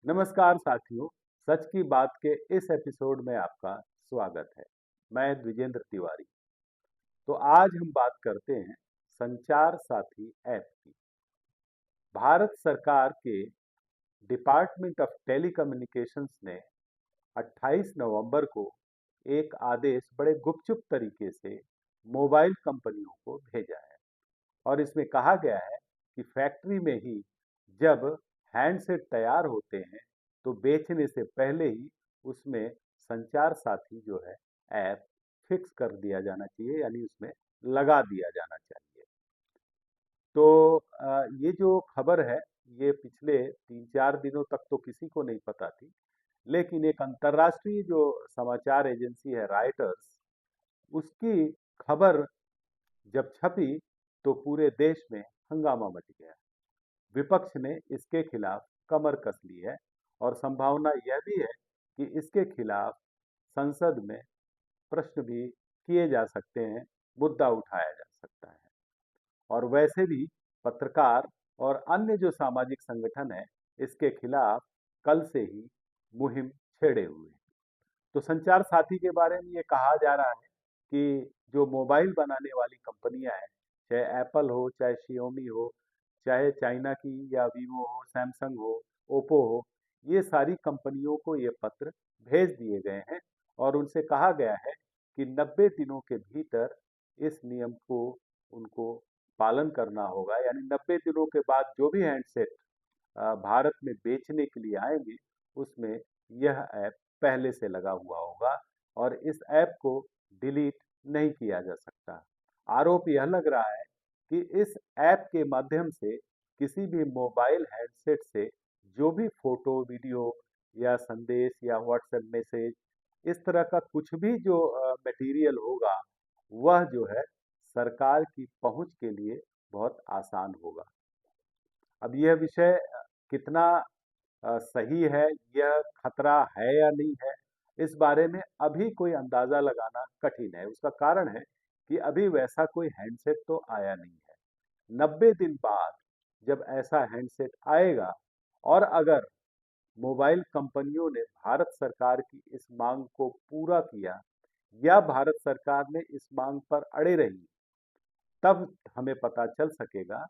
नमस्कार साथियों। सच की बात के इस एपिसोड में आपका स्वागत है। मैं द्विजेंद्र तिवारी। तो आज हम बात करते हैं संचार साथी ऐप की। भारत सरकार के डिपार्टमेंट ऑफ टेलीकम्युनिकेशंस ने 28 नवंबर को एक आदेश बड़े गुपचुप तरीके से मोबाइल कंपनियों को भेजा है। और इसमें कहा गया है कि फैक्ट्री में ही जब हैंडसेट तैयार होते हैं तो बेचने से पहले ही उसमें संचार साथी जो है ऐप फिक्स कर दिया जाना चाहिए, यानी उसमें लगा दिया जाना चाहिए। तो ये जो खबर है ये पिछले 3-4 दिनों तक तो किसी को नहीं पता थी, लेकिन एक अंतर्राष्ट्रीय जो समाचार एजेंसी है रॉयटर्स, उसकी खबर जब छपी तो पूरे देश में हंगामा मच गया। विपक्ष ने इसके खिलाफ कमर कस ली है और संभावना यह भी है कि इसके खिलाफ संसद में प्रश्न भी किए जा सकते हैं, मुद्दा उठाया जा सकता है। और वैसे भी पत्रकार और अन्य जो सामाजिक संगठन है इसके खिलाफ कल से ही मुहिम छेड़े हुए हैं। तो संचार साथी के बारे में ये कहा जा रहा है कि जो मोबाइल बनाने वाली कंपनियां हैं, चाहे एप्पल हो, चाहे शियोमी हो, चाहे चाइना की या वीवो हो, सैमसंग हो, ओप्पो हो, ये सारी कंपनियों को ये पत्र भेज दिए गए हैं और उनसे कहा गया है कि 90 दिनों के भीतर इस नियम को उनको पालन करना होगा। यानी 90 दिनों के बाद जो भी हैंडसेट भारत में बेचने के लिए आएंगे उसमें यह ऐप पहले से लगा हुआ होगा और इस ऐप को डिलीट नहीं किया जा सकता। आरोप यह लग रहा है कि इस ऐप के माध्यम से किसी भी मोबाइल हैंडसेट से जो भी फोटो, वीडियो या संदेश या व्हाट्सएप मैसेज, इस तरह का कुछ भी जो मटेरियल होगा वह जो है सरकार की पहुंच के लिए बहुत आसान होगा। अब यह विषय कितना सही है, यह खतरा है या नहीं है, इस बारे में अभी कोई अंदाजा लगाना कठिन है। उसका कारण है कि अभी वैसा कोई हैंडसेट तो आया नहीं है। 90 दिन बाद जब ऐसा हैंडसेट आएगा और अगर मोबाइल कंपनियों ने भारत सरकार की इस मांग को पूरा किया या भारत सरकार ने इस मांग पर अड़े रही, तब हमें पता चल सकेगा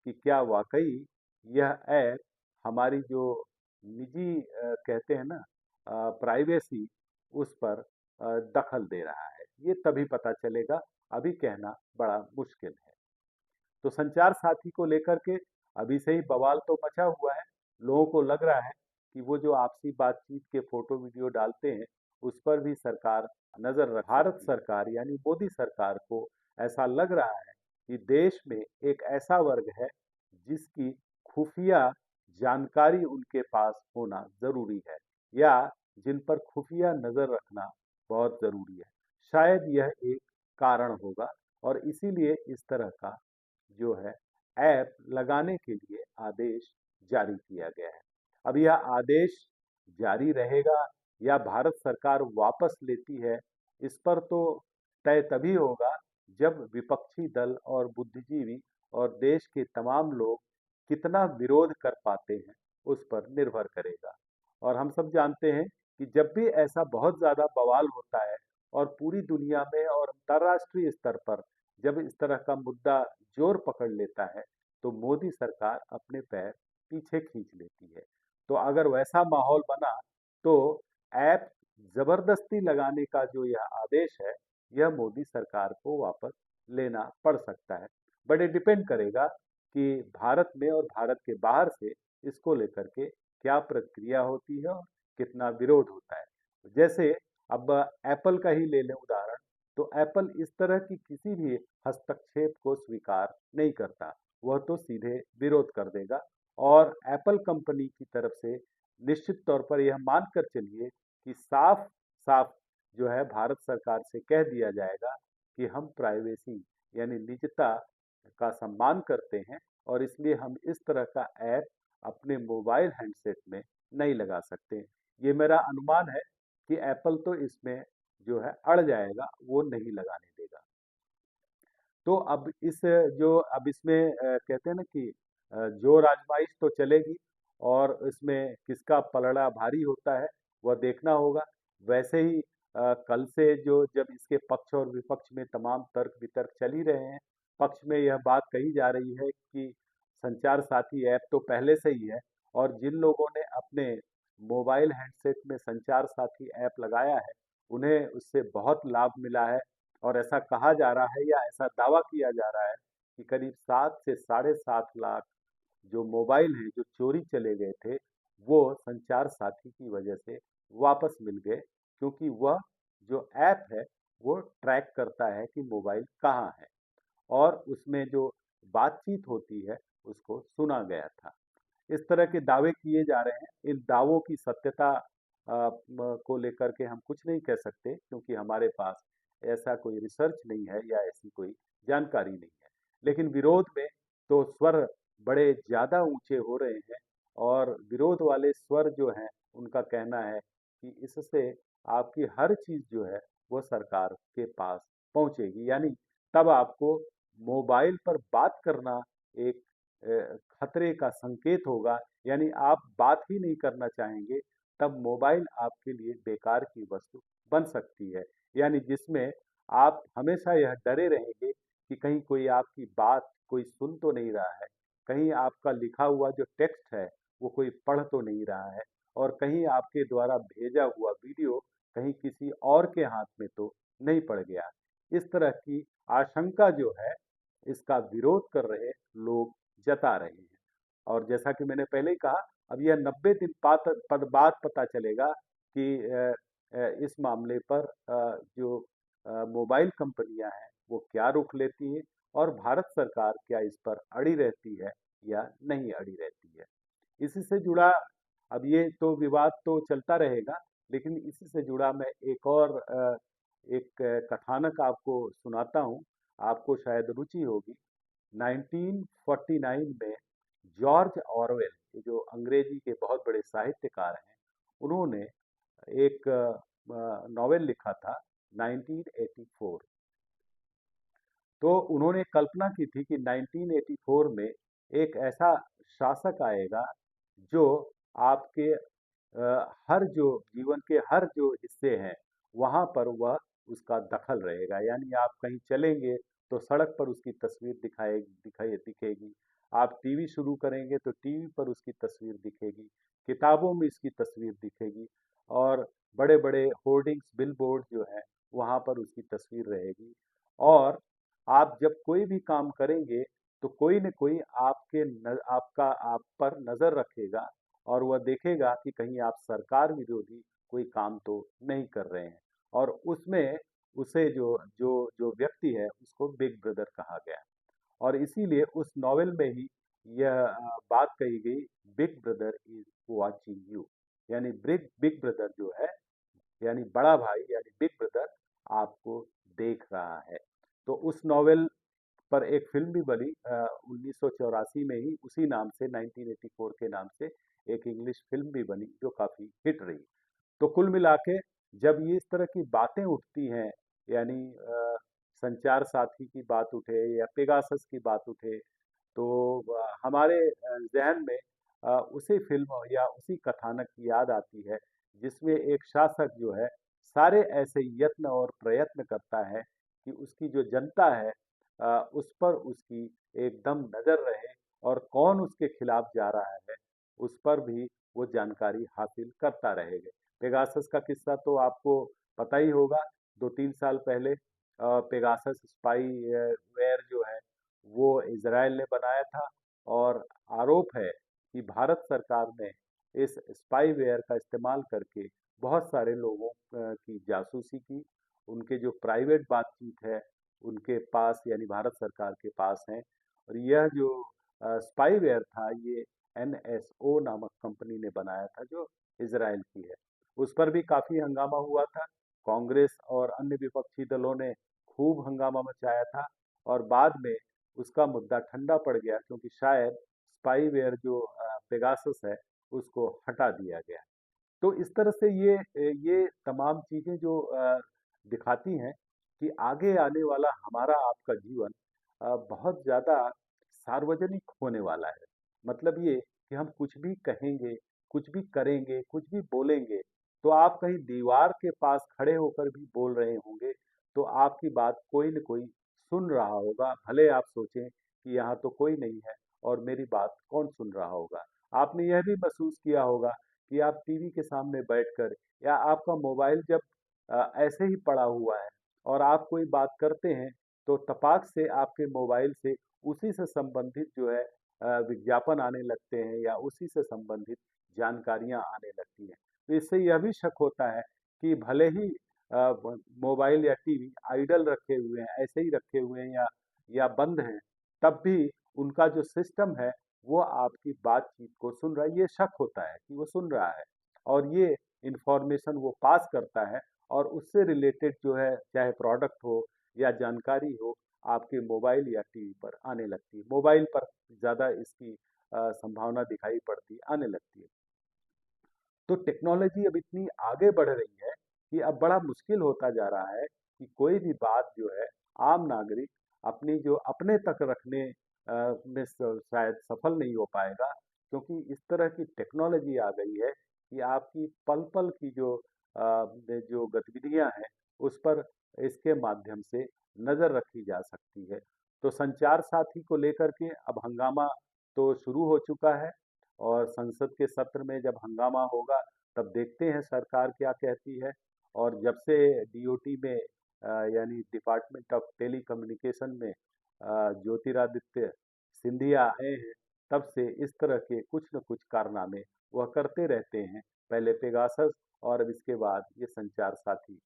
कि क्या वाकई यह ऐप हमारी जो निजी कहते हैं ना प्राइवेसी, उस पर दखल दे रहा है। ये तभी पता चलेगा, अभी कहना बड़ा मुश्किल है। तो संचार साथी को लेकर के अभी से ही बवाल तो मचा हुआ है। लोगों को लग रहा है कि वो जो आपसी बातचीत के फोटो वीडियो डालते हैं उस पर भी सरकार नजर रख भारत सरकार यानी मोदी सरकार को ऐसा लग रहा है कि देश में एक ऐसा वर्ग है जिसकी खुफिया जानकारी उनके पास होना जरूरी है या जिन पर खुफिया नजर रखना बहुत जरूरी है। शायद यह एक कारण होगा और इसीलिए इस तरह का जो है ऐप लगाने के लिए आदेश जारी किया गया है। अब यह आदेश जारी रहेगा या भारत सरकार वापस लेती है, इस पर तो तय तभी होगा जब विपक्षी दल और बुद्धिजीवी और देश के तमाम लोग कितना विरोध कर पाते हैं, उस पर निर्भर करेगा। और हम सब जानते हैं कि जब भी ऐसा बहुत ज्यादा बवाल होता है और पूरी दुनिया में और अंतर्राष्ट्रीय स्तर पर जब इस तरह का मुद्दा जोर पकड़ लेता है तो मोदी सरकार अपने पैर पीछे खींच लेती है। तो अगर वैसा माहौल बना तो ऐप जबरदस्ती लगाने का जो यह आदेश है यह मोदी सरकार को वापस लेना पड़ सकता है। बट ये डिपेंड करेगा कि भारत में और भारत के बाहर से इसको लेकर के क्या प्रक्रिया होती है और कितना विरोध होता है। जैसे अब एप्पल का ही ले लें उदाहरण, तो एप्पल इस तरह की किसी भी हस्तक्षेप को स्वीकार नहीं करता, वह तो सीधे विरोध कर देगा। और एप्पल कंपनी की तरफ से निश्चित तौर पर यह मानकर चलिए कि साफ साफ जो है भारत सरकार से कह दिया जाएगा कि हम प्राइवेसी यानी निजता का सम्मान करते हैं और इसलिए हम इस तरह का ऐप अपने मोबाइल हैंडसेट में नहीं लगा सकते। ये मेरा अनुमान है कि एप्पल तो इसमें जो है अड़ जाएगा, वो नहीं लगाने देगा। तो अब इसमें कहते हैं ना कि जोर आजमाइश तो चलेगी और इसमें किसका पलड़ा भारी होता है वह देखना होगा। वैसे ही कल से जो जब इसके पक्ष और विपक्ष में तमाम तर्क वितर्क चल ही रहे हैं, पक्ष में यह बात कही जा रही है कि संचार साथी ऐप तो पहले से ही है, और जिन लोगों ने अपने मोबाइल हैंडसेट में संचार साथी ऐप लगाया है, उन्हें उससे बहुत लाभ मिला है। और ऐसा कहा जा रहा है या ऐसा दावा किया जा रहा है कि करीब 7 से साढ़े 7 लाख जो मोबाइल हैं जो चोरी चले गए थे, वो संचार साथी की वजह से वापस मिल गए, क्योंकि वह जो ऐप है वो ट्रैक करता है कि मोबाइल कहाँ है, और उसमें जो बातचीत होती है उसको सुना गया था। इस तरह के दावे किए जा रहे हैं। इन दावों की सत्यता को लेकर के हम कुछ नहीं कह सकते, क्योंकि हमारे पास ऐसा कोई रिसर्च नहीं है या ऐसी कोई जानकारी नहीं है। लेकिन विरोध में तो स्वर बड़े ज़्यादा ऊंचे हो रहे हैं, और विरोध वाले स्वर जो हैं उनका कहना है कि इससे आपकी हर चीज़ जो है वो सरकार के पास पहुंचेगी, यानी तब आपको मोबाइल पर बात करना एक खतरे का संकेत होगा। यानी आप बात ही नहीं करना चाहेंगे, तब मोबाइल आपके लिए बेकार की वस्तु बन सकती है। यानी जिसमें आप हमेशा यह डरे रहेंगे कि कहीं कोई आपकी बात कोई सुन तो नहीं रहा है, कहीं आपका लिखा हुआ जो टेक्स्ट है वो कोई पढ़ तो नहीं रहा है, और कहीं आपके द्वारा भेजा हुआ वीडियो कहीं किसी और के हाथ में तो नहीं पड़ गया। इस तरह की आशंका जो है, इसका विरोध कर रहे लोग जता रहे हैं। और जैसा कि मैंने पहले ही कहा, अब यह 90 दिन बाद पता चलेगा कि इस मामले पर जो मोबाइल कंपनियां हैं वो क्या रुख लेती हैं, और भारत सरकार क्या इस पर अड़ी रहती है या नहीं अड़ी रहती है। इसी से जुड़ा, अब ये तो विवाद तो चलता रहेगा, लेकिन इसी से जुड़ा मैं एक और एक कथानक आपको सुनाता हूँ, आपको शायद रुचि होगी। 1949 में जॉर्ज ऑरवेल, ये जो अंग्रेजी के बहुत बड़े साहित्यकार हैं, उन्होंने एक नॉवेल लिखा था 1984। तो उन्होंने कल्पना की थी कि 1984 में एक ऐसा शासक आएगा जो आपके हर जो जीवन के हर जो हिस्से हैं वहाँ पर वह उसका दखल रहेगा। यानी आप कहीं चलेंगे तो सड़क पर उसकी तस्वीर दिखेगी। आप टीवी शुरू करेंगे तो टीवी पर उसकी तस्वीर दिखेगी, किताबों में इसकी तस्वीर दिखेगी, और बड़े बड़े होर्डिंग्स बिलबोर्ड जो है वहाँ पर उसकी तस्वीर रहेगी। और आप जब कोई भी काम करेंगे तो कोई न कोई आप पर नजर रखेगा, और वह देखेगा कि कहीं आप सरकार विरोधी कोई काम तो नहीं कर रहे हैं। और उसमें उसे जो जो जो व्यक्ति है उसको बिग ब्रदर कहा गया। और इसीलिए उस नॉवेल में ही यह बात कही गई, big brother is watching you. यानी बिग बिग ब्रदर जो है, यानी बड़ा भाई यानी बिग ब्रदर आपको देख रहा है। तो उस नॉवेल पर एक फिल्म भी बनी 1984 में ही, उसी नाम से 1984 के नाम से एक इंग्लिश फिल्म भी बनी जो काफी हिट रही। तो कुल मिला के जब ये इस तरह की बातें उठती हैं, यानी संचार साथी की बात उठे या पेगासस की बात उठे, तो हमारे ज़हन में उसी फ़िल्म या उसी कथानक की याद आती है, जिसमें एक शासक जो है सारे ऐसे यत्न और प्रयत्न करता है कि उसकी जो जनता है उस पर उसकी एकदम नज़र रहे, और कौन उसके खिलाफ जा रहा है उस पर भी वो जानकारी हासिल करता रहेगा। पेगासस का किस्सा तो आपको पता ही होगा। 2-3 साल पहले पेगासस स्पाईवेयर जो है वो इज़राइल ने बनाया था, और आरोप है कि भारत सरकार ने इस स्पाईवेयर का इस्तेमाल करके बहुत सारे लोगों की जासूसी की। उनके जो प्राइवेट बातचीत है उनके पास, यानी भारत सरकार के पास है। और यह जो स्पाईवेयर था ये एनएसओ नामक कंपनी ने बनाया था जो इज़राइल की है। उस पर भी काफ़ी हंगामा हुआ था। कांग्रेस और अन्य विपक्षी दलों ने खूब हंगामा मचाया था, और बाद में उसका मुद्दा ठंडा पड़ गया, क्योंकि शायद स्पाईवेयर जो पेगासस है उसको हटा दिया गया। तो इस तरह से ये तमाम चीज़ें जो दिखाती हैं कि आगे आने वाला हमारा आपका जीवन बहुत ज़्यादा सार्वजनिक होने वाला है। मतलब ये कि हम कुछ भी कहेंगे, कुछ भी करेंगे, कुछ भी बोलेंगे, तो आप कहीं दीवार के पास खड़े होकर भी बोल रहे होंगे, तो आपकी बात कोई न कोई सुन रहा होगा, भले आप सोचें कि यहाँ तो कोई नहीं है और मेरी बात कौन सुन रहा होगा। आपने यह भी महसूस किया होगा कि आप टीवी के सामने बैठकर या आपका मोबाइल जब ऐसे ही पड़ा हुआ है और आप कोई बात करते हैं, तो तपाक से आपके मोबाइल से उसी से संबंधित जो है विज्ञापन आने लगते हैं या उसी से संबंधित जानकारियाँ आने लगती हैं। तो इससे यह भी शक होता है कि भले ही मोबाइल या टीवी आइडल रखे हुए हैं, ऐसे ही रखे हुए हैं या बंद हैं, तब भी उनका जो सिस्टम है वो आपकी बातचीत को सुन रहा है। ये शक होता है कि वो सुन रहा है और ये इंफॉर्मेशन वो पास करता है और उससे रिलेटेड जो है चाहे प्रोडक्ट हो या जानकारी हो आपके मोबाइल या टीवी पर आने लगती है। मोबाइल पर ज़्यादा इसकी संभावना दिखाई पड़ती है, आने लगती है। तो टेक्नोलॉजी अब इतनी आगे बढ़ रही है कि अब बड़ा मुश्किल होता जा रहा है कि कोई भी बात जो है आम नागरिक अपनी जो अपने तक रखने में शायद सफल नहीं हो पाएगा, क्योंकि इस तरह की टेक्नोलॉजी आ गई है कि आपकी पल पल की जो गतिविधियां हैं उस पर इसके माध्यम से नजर रखी जा सकती है। तो संचार साथी को लेकर के अब हंगामा तो शुरू हो चुका है और संसद के सत्र में जब हंगामा होगा तब देखते हैं सरकार क्या कहती है। और जब से डीओटी में यानी डिपार्टमेंट ऑफ टेलीकम्युनिकेशन में ज्योतिरादित्य सिंधिया आए हैं, तब से इस तरह के कुछ न कुछ कारनामे वह करते रहते हैं। पहले पेगासस और अब इसके बाद ये संचार साथी।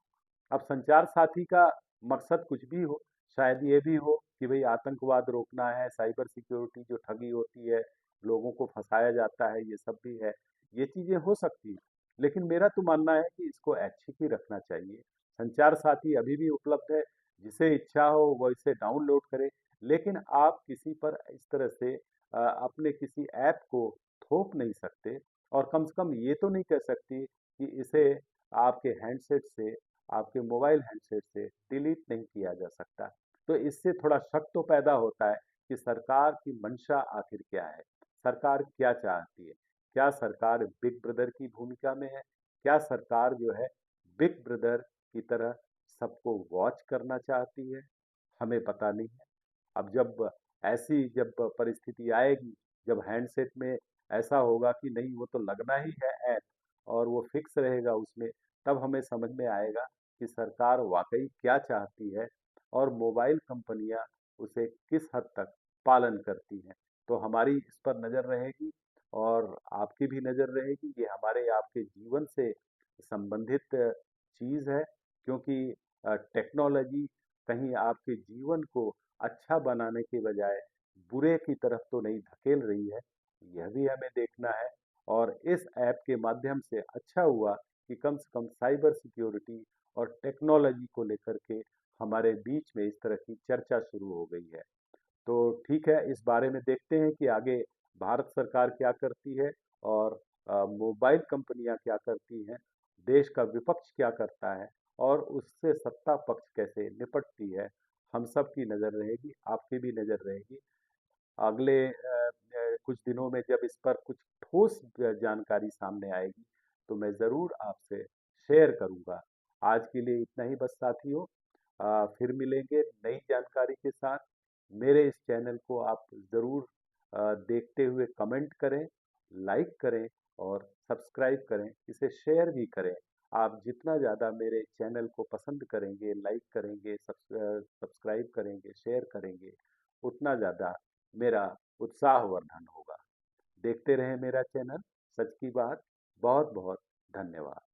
अब संचार साथी का मकसद कुछ भी हो, शायद ये भी हो कि भई आतंकवाद रोकना है, साइबर सिक्योरिटी जो ठगी होती है, लोगों को फँसाया जाता है, ये सब भी है। ये चीज़ें हो सकती हैं, लेकिन मेरा तो मानना है कि इसको ऐच्छिक ही रखना चाहिए। संचार साथी अभी भी उपलब्ध है, जिसे इच्छा हो वो इसे डाउनलोड करे, लेकिन आप किसी पर इस तरह से अपने किसी ऐप को थोप नहीं सकते और कम से कम ये तो नहीं कह सकती कि इसे आपके हैंडसेट से आपके मोबाइल हैंडसेट से डिलीट नहीं किया जा सकता। तो इससे थोड़ा शक तो पैदा होता है कि सरकार की मंशा आखिर क्या है? सरकार क्या चाहती है? क्या सरकार बिग ब्रदर की भूमिका में है? क्या सरकार जो है बिग ब्रदर की तरह सबको वॉच करना चाहती है? हमें पता नहीं है। अब जब परिस्थिति आएगी, जब हैंडसेट में ऐसा होगा कि नहीं वो तो लगना ही है ऐप और वो फिक्स रहेगा उसमें, तब हमें समझ में आएगा कि सरकार वाकई क्या चाहती है और मोबाइल कंपनियां उसे किस हद तक पालन करती हैं। तो हमारी इस पर नज़र रहेगी और आपकी भी नज़र रहेगी। ये हमारे आपके जीवन से संबंधित चीज़ है, क्योंकि टेक्नोलॉजी कहीं आपके जीवन को अच्छा बनाने के बजाय बुरे की तरफ तो नहीं धकेल रही है, यह भी हमें देखना है। और इस ऐप के माध्यम से अच्छा हुआ कि कम से कम साइबर सिक्योरिटी और टेक्नोलॉजी को लेकर के हमारे बीच में इस तरह की चर्चा शुरू हो गई है। तो ठीक है, इस बारे में देखते हैं कि आगे भारत सरकार क्या करती है और मोबाइल कंपनियां क्या करती हैं, देश का विपक्ष क्या करता है और उससे सत्ता पक्ष कैसे निपटती है। हम सब की नज़र रहेगी, आपकी भी नज़र रहेगी। अगले कुछ दिनों में जब इस पर कुछ ठोस जानकारी सामने आएगी, तो मैं ज़रूर आपसे शेयर करूँगा। आज के लिए इतना ही बस साथियों, फिर मिलेंगे नई जानकारी के साथ। मेरे इस चैनल को आप ज़रूर देखते हुए कमेंट करें, लाइक करें और सब्सक्राइब करें, इसे शेयर भी करें। आप जितना ज़्यादा मेरे चैनल को पसंद करेंगे, लाइक करेंगे, सब्सक्राइब करेंगे, शेयर करेंगे, उतना ज़्यादा मेरा उत्साहवर्धन होगा। देखते रहें मेरा चैनल सच की बात। बहुत बहुत धन्यवाद।